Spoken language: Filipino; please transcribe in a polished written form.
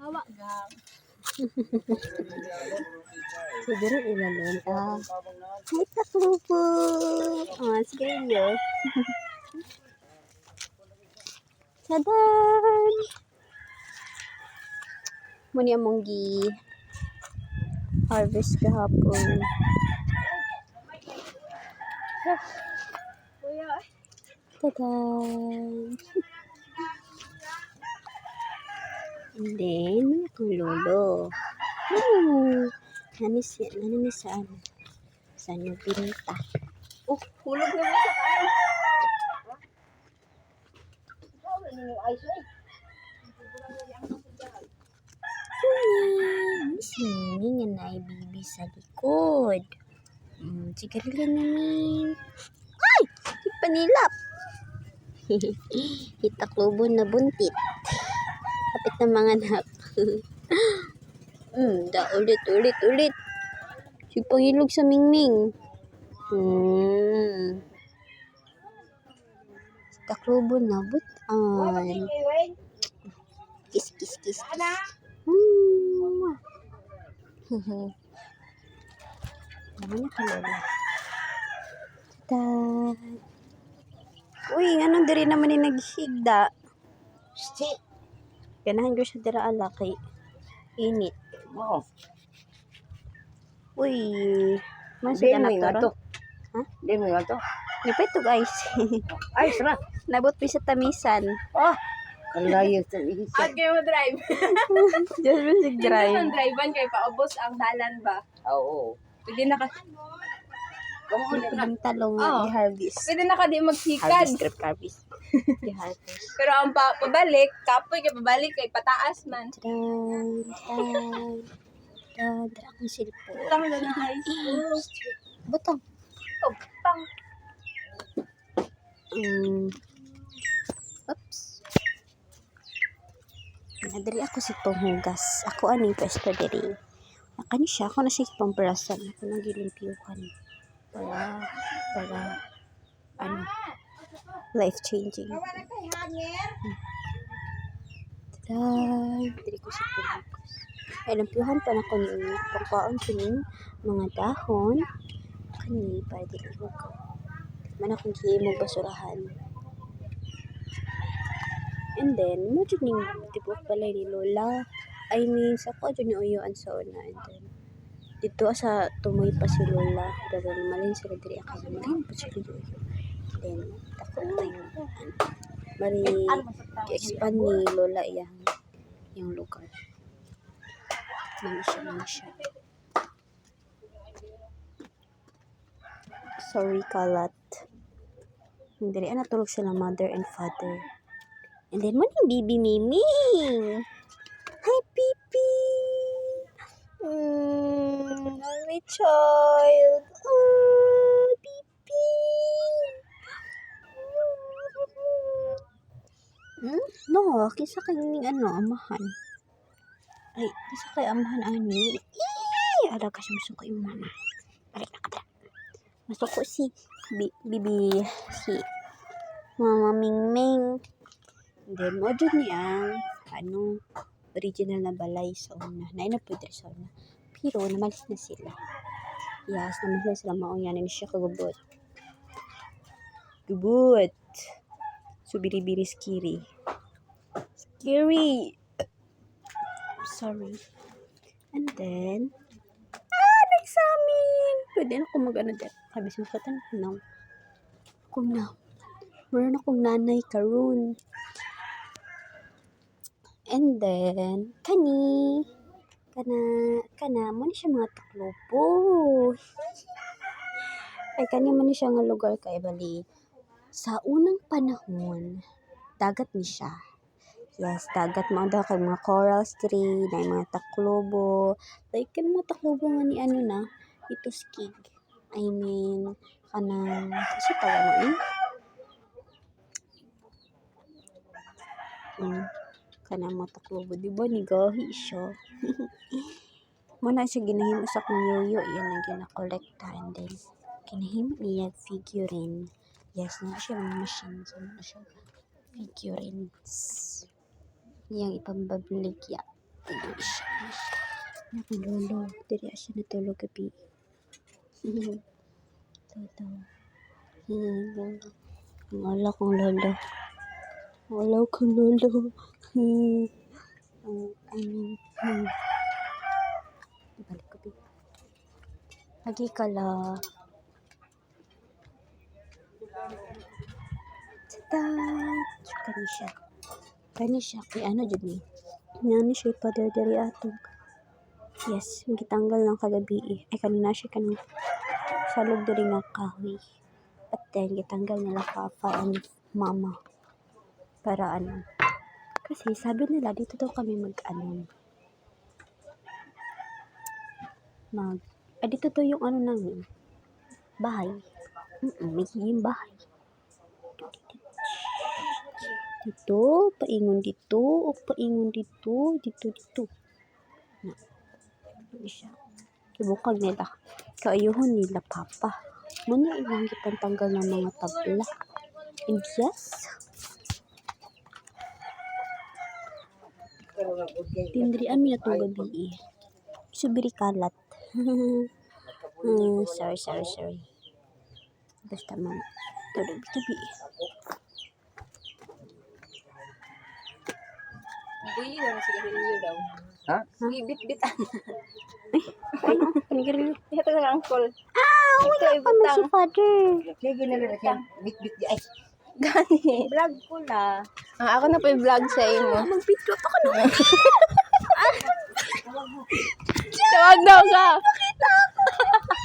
Kawa gang. Siguro ilalon ka. May takbo po. Sige yun. Tadan! Muni among harvest kahapon. Kuya, Tadan! And then, may akong lolo. Ano saan? Saan yung pinita? hulog naman sa kain. Ikaw na yung ice eh. Singing nga na bibi sa likod. Sigarilyo namin. Ay! Panilap! Itaklubon na buntit. Kapit na mga anak. Ulit. Si pangilog sa mingming. Taklubon na butan. Kiss. Naman na kalala. Uy, anong diri naman ni naghigda? Ganahan ko siya dira ala kay init. Wow. Uy, man Di sa mo anak yung to. ato. Di mo yung ato. Nipay to guys. Ay, sara. Nabot pa sa tamisan. Oh, kalayo sa isa. At kayo drive. Just music Hindi drive. ang drivean kay paubos ang dalan ba? Oo. Pwede na ka Yung talong Oo. nga i-harvest. pwede na ka di magsikad. Harvest. I-harvest. Pero ang pabalik, kapoy kay pabalik kay pataas man. Tadan. Dra akong cellphone. Tama na ng ice. Butang. Oh, pang. Oops. Nadiri ako si panghugas. Ako aning pwesto diri. Akani siya. Ako na siya pamperasan. Ako nagilimpiyuhan. Para life-changing. Taday. Diri ko si panghugas. Ay, lampiuhan pa na ko ni pangkaon kining mga dahon. Kani, para dili hugaw. Man akong himog basurahan. And then, mo jud ning tibok balay ni Lola. I mean, sa ko jud ni uyuan sa una. And then, dito sa tumoy pa si Lola. Pero malin sila diri ako. Malin pa sila uyo. Then, tako na yung mari i-expand ni Lola yung lugar. Man siya. Sorry, kalat. Diri natulog sila mother and father. And then, mo yung baby Miming. Hi, Pipi. My child. Oh, Pipi. No, kisa kayong amahan. Ay, kisa kay amahan ani. Ada ka siya masuko yung mama. Balik na ka. Masuko si bibi si Mama Mingming. Then, mo dyan niya, original na balay sa una. Na pwede sa una. Pero, namalis na sila. Yes, namalis na sila maunyanan siya kagubot. Gubot. So, biri-biri scary. Scary. Sorry. And then, nagsamin. Pwede na kung mag-ano dyan. Kabis mo katan. No. Kung na. Meron akong nanay karon. And then, kana mo ni siya mga taklopo. Ay, kani man ni siya nga lugar kay bali. Sa unang panahon, dagat ni siya. Yes, dagat mo daw kay mga coral tree, na mga taklobo. Like, kan mga taklobo nga ni ito skig. I mean, kasi tawa na kana mga taklobo, di ba nigahi siya. Muna siya ginahimo sa kong yoyo, yan ang ginakolekta, and then ginahimo niya figurine. Yes, na siya mga machine, so na siya figurines. Niyang ipambaligya. Anak ng lolo. Diri siya natulog gabi. Toto. Ang ala kong lolo. Alaw kong lolo. Ibalik ko bi. Lagi ka la. Tada! Kani siya. Kay ano dyan ni? Nani siya ipader dari atong. Yes, gitanggal ng kagabi eh. Ay, kanina siya kanang salog dari nga kahoy. At then, gitanggal nila papa and mama. Para ano. Kasi sabi nila, dito daw kami dito daw yung ano namin. Bahay. May yung bahay. Dito, paingon dito, o paingon dito, dito. Na. Ano siya? Ibukag nila. Kaayuhon nila, papa. Muna ilang gipantanggal ng mga tabla. And yes, tindrian mi na itong gabi eh. Subiri kalat. Sorry. Basta man. Tulog gabi eh. Buyi daw na sigarilyo daw. Ha? Sige, bit-bit. Ano? Panigarilyo. Ito na angkol. Wala pa man si father. Sige na lang siya. Bit-bit di ay. Gani. Vlog ko na. Ako na pa yung vlog sa inyo. Mag-video ako na. Tawag daw ka.